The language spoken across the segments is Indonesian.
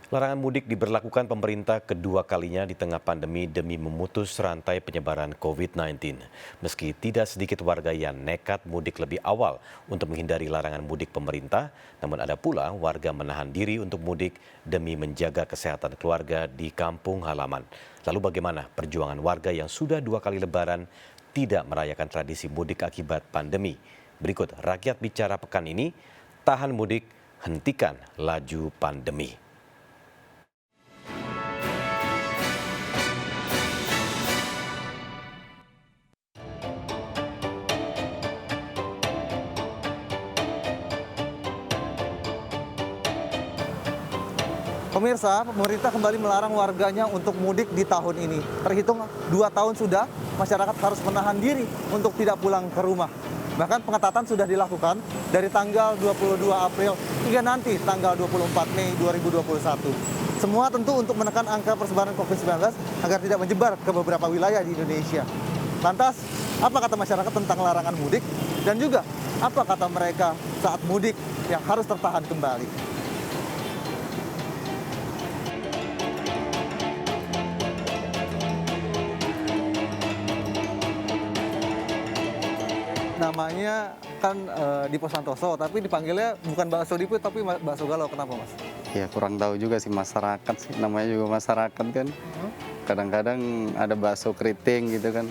Larangan mudik diberlakukan pemerintah kedua kalinya di tengah pandemi demi memutus rantai penyebaran COVID-19. Meski tidak sedikit warga yang nekat mudik lebih awal untuk menghindari larangan mudik pemerintah, namun ada pula warga menahan diri untuk mudik demi menjaga kesehatan keluarga di kampung halaman. Lalu bagaimana perjuangan warga yang sudah 2 kali lebaran tidak merayakan tradisi mudik akibat pandemi? Berikut Rakyat Bicara pekan ini, tahan mudik, hentikan laju pandemi. Pemirsa, pemerintah kembali melarang warganya untuk mudik di tahun ini. Terhitung 2 tahun sudah, masyarakat harus menahan diri untuk tidak pulang ke rumah. Bahkan pengetatan sudah dilakukan dari tanggal 22 April hingga nanti tanggal 24 Mei 2021. Semua tentu untuk menekan angka persebaran COVID-19 agar tidak menyebar ke beberapa wilayah di Indonesia. Lantas, apa kata masyarakat tentang larangan mudik? Dan juga, apa kata mereka saat mudik yang harus tertahan kembali? Namanya kan Dipo Santoso, tapi dipanggilnya bukan bakso Dipo tapi bakso galau. Kenapa, Mas? Ya kurang tahu juga sih masyarakat sih, namanya juga masyarakat kan. Kadang-kadang ada bakso keriting gitu kan,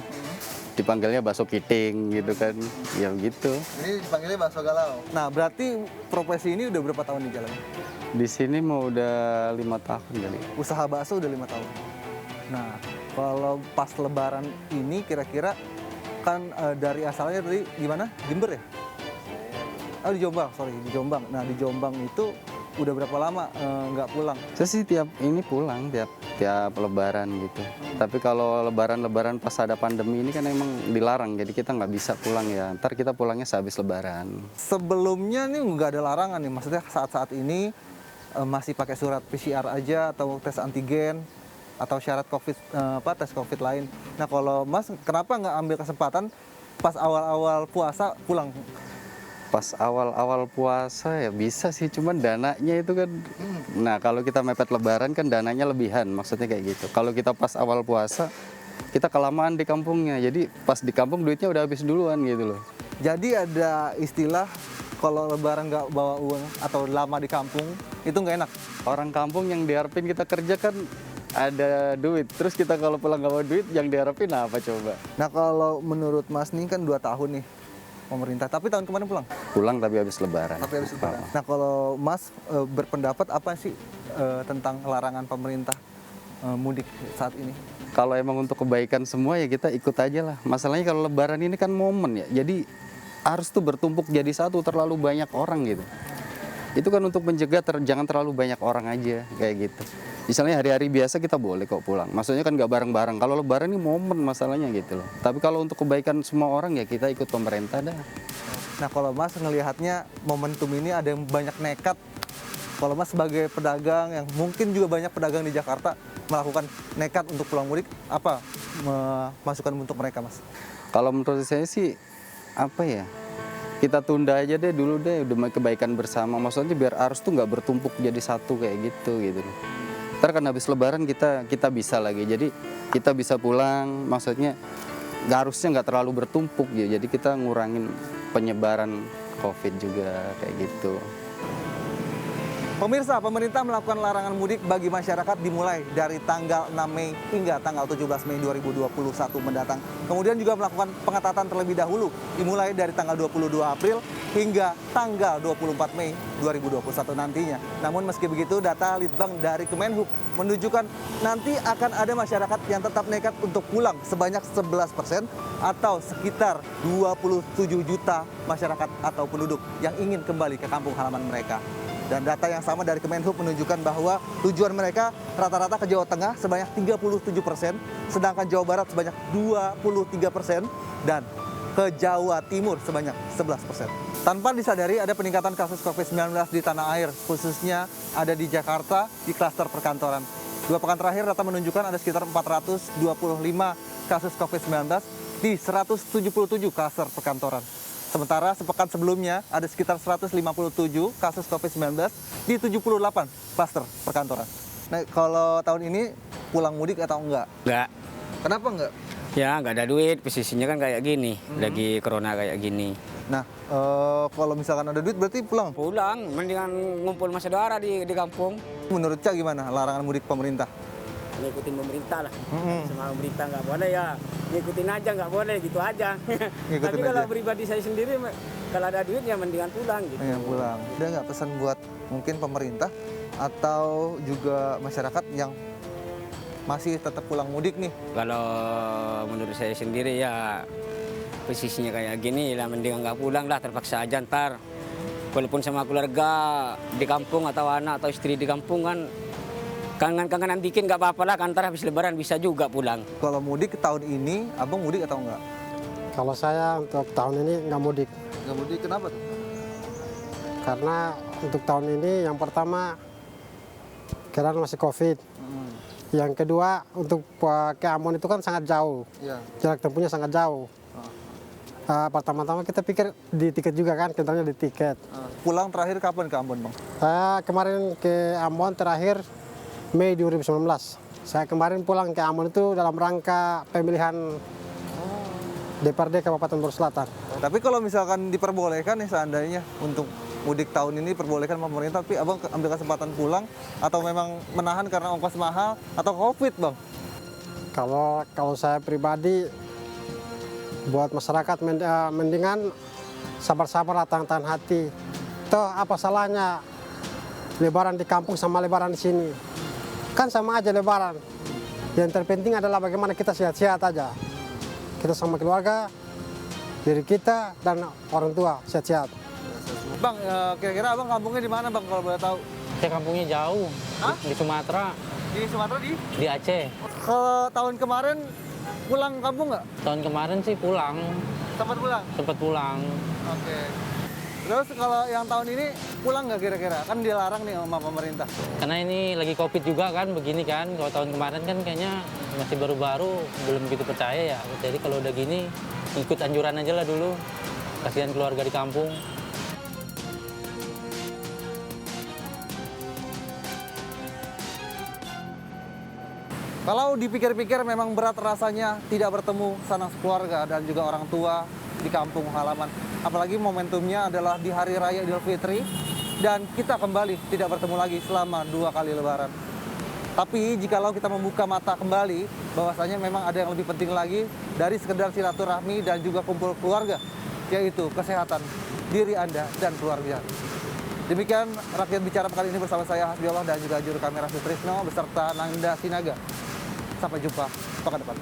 dipanggilnya bakso kiting gitu kan, ya gitu. Ini dipanggilnya bakso galau. Nah, berarti profesi ini udah berapa tahun di jalan? Di sini mau udah 5 tahun kali. Usaha bakso udah 5 tahun. Nah, kalau pas Lebaran ini kira-kira kan dari asalnya tadi gimana? Jember ya? Oh di Jombang, sorry di Jombang. Nah di Jombang itu udah berapa lama nggak pulang? Saya sih tiap ini pulang tiap Lebaran gitu. Tapi kalau Lebaran pas ada pandemi ini kan emang dilarang, jadi kita nggak bisa pulang ya. Ntar kita pulangnya sehabis Lebaran. Sebelumnya nih nggak ada larangan nih, maksudnya saat-saat ini masih pakai surat PCR aja atau tes antigen atau syarat tes COVID lain. Nah kalau Mas kenapa nggak ambil kesempatan pas awal-awal puasa pulang? Pas awal-awal puasa ya bisa sih, cuman dananya itu kan. Nah kalau kita mepet Lebaran kan dananya lebihan, maksudnya kayak gitu. Kalau kita pas awal puasa kita kelamaan di kampungnya, jadi pas di kampung duitnya udah habis duluan gitu loh. Jadi ada istilah kalau Lebaran nggak bawa uang atau lama di kampung itu nggak enak. Orang kampung yang diharapin kita kerja kan ada duit, terus kita kalau pulang gak bawa duit yang diharapin apa coba? Nah kalau menurut Mas nih kan 2 tahun nih pemerintah, tapi tahun kemarin pulang? Pulang tapi habis Lebaran. Tapi habis Lebaran. Nah kalau Mas berpendapat apa sih tentang larangan pemerintah mudik saat ini? Kalau emang untuk kebaikan semua ya kita ikut aja lah. Masalahnya kalau Lebaran ini kan momen ya, jadi harus tuh bertumpuk jadi satu, terlalu banyak orang gitu. Itu kan untuk mencegah jangan terlalu banyak orang aja kayak gitu. Misalnya hari-hari biasa kita boleh kok pulang. Maksudnya kan nggak bareng-bareng. Kalau Lebaran ini momen masalahnya gitu loh. Tapi kalau untuk kebaikan semua orang ya kita ikut pemerintah dah. Nah kalau Mas ngelihatnya momentum ini ada yang banyak nekat. Kalau Mas sebagai pedagang yang mungkin juga banyak pedagang di Jakarta melakukan nekat untuk pulang mudik, apa masukan untuk mereka, Mas? Kalau menurut saya sih apa ya? Kita tunda aja deh dulu deh, udah kebaikan bersama. Maksudnya biar arus tuh nggak bertumpuk jadi satu kayak gitu loh. Ntar kan habis Lebaran kita bisa lagi, jadi kita bisa pulang, maksudnya harusnya nggak terlalu bertumpuk ya, jadi kita ngurangin penyebaran COVID juga kayak gitu. Pemirsa, pemerintah melakukan larangan mudik bagi masyarakat dimulai dari tanggal 6 Mei hingga tanggal 17 Mei 2021 mendatang. Kemudian juga melakukan pengetatan terlebih dahulu dimulai dari tanggal 22 April hingga tanggal 24 Mei 2021 nantinya. Namun meski begitu, data Litbang dari Kemenhub menunjukkan nanti akan ada masyarakat yang tetap nekat untuk pulang sebanyak 11% atau sekitar 27 juta masyarakat atau penduduk yang ingin kembali ke kampung halaman mereka. Dan data yang sama dari Kemenhub menunjukkan bahwa tujuan mereka rata-rata ke Jawa Tengah sebanyak 37%, sedangkan Jawa Barat sebanyak 23%, dan ke Jawa Timur sebanyak 11%. Tanpa disadari ada peningkatan kasus COVID-19 di tanah air, khususnya ada di Jakarta di klaster perkantoran. 2 pekan terakhir data menunjukkan ada sekitar 425 kasus COVID-19 di 177 klaster perkantoran. Sementara sepekan sebelumnya ada sekitar 157 kasus COVID-19 di 78 klaster perkantoran. Nah, kalau tahun ini pulang mudik atau enggak? Enggak. Kenapa enggak? Ya nggak ada duit, posisinya kan kayak gini, lagi corona kayak gini. Nah, kalau misalkan ada duit berarti pulang. Pulang, mendingan ngumpul sama saudara di kampung. Menurut Cak gimana larangan mudik pemerintah? Ngikutin pemerintah lah. Sama pemerintah nggak boleh ya, ngikutin aja nggak boleh gitu aja. Ngikutin Tapi kalau aja. pribadi saya sendiri, kalau ada duit ya mendingan pulang gitu. Iya, pulang. Ada nggak pesan buat mungkin pemerintah atau juga masyarakat yang masih tetap pulang mudik nih? Kalau menurut saya sendiri ya posisinya kayak gini lah mendingan nggak pulang lah, terpaksa aja ntar. Walaupun sama keluarga di kampung atau anak atau istri di kampung kan kangen-kangenan dikit nggak apa-apa lah, kan ntar habis lebaran bisa juga pulang. Kalau mudik tahun ini, abang mudik atau enggak? Kalau saya untuk tahun ini nggak mudik, Nggak mudik, kenapa tuh? karena untuk tahun ini yang pertama kira masih COVID. Yang kedua untuk ke Ambon itu kan sangat jauh, Iya. jarak tempuhnya sangat jauh. Pertama-tama kita pikir di tiket juga kan, kitanya di tiket. Pulang terakhir kapan ke Ambon, Bang? Saya kemarin ke Ambon terakhir Mei 2019. Saya kemarin pulang ke Ambon itu dalam rangka pemilihan DPRD Kabupaten Bogor Selatan. Tapi kalau misalkan diperbolehkan nih seandainya untuk mudik tahun ini diperbolehkan sama pemerintah, tapi abang ambil kesempatan pulang atau memang menahan karena ongkos mahal atau COVID, Bang? Kalau saya pribadi buat masyarakat mendingan sabar-sabar, tahan hati. Toh apa salahnya lebaran di kampung sama lebaran di sini? Kan sama aja lebaran. Yang terpenting adalah bagaimana kita sehat-sehat aja. Kita sama keluarga, diri kita dan orang tua sehat-sehat. Bang, kira-kira abang kampungnya di mana, Bang, kalau boleh tahu? Saya kampungnya jauh, Hah? di Sumatera, Di Sumatera, di Aceh. Kalau tahun kemarin pulang kampung nggak? Tahun kemarin sih pulang, Sempat pulang? sempat pulang. Oke. Terus kalau yang tahun ini pulang nggak kira-kira? Kan dilarang nih sama pemerintah. Karena ini lagi COVID juga kan, begini kan. Kalau tahun kemarin kan kayaknya masih baru-baru, belum begitu percaya ya. Jadi kalau udah gini, ikut anjuran aja lah dulu. Kasihan keluarga di kampung. Kalau dipikir-pikir memang berat rasanya tidak bertemu sanak keluarga dan juga orang tua di kampung halaman. Apalagi momentumnya adalah di Hari Raya Idul Fitri dan kita kembali tidak bertemu lagi selama 2 kali lebaran. Tapi jikalau kita membuka mata kembali bahwasanya memang ada yang lebih penting lagi dari sekedar silaturahmi dan juga kumpul keluarga, yaitu kesehatan diri Anda dan keluarga. Demikian Rakyat Bicara kali ini bersama saya Hasbiollah dan juga juru kamera Sutrisno beserta Nanda Sinaga. Sampai jumpa pekan depan.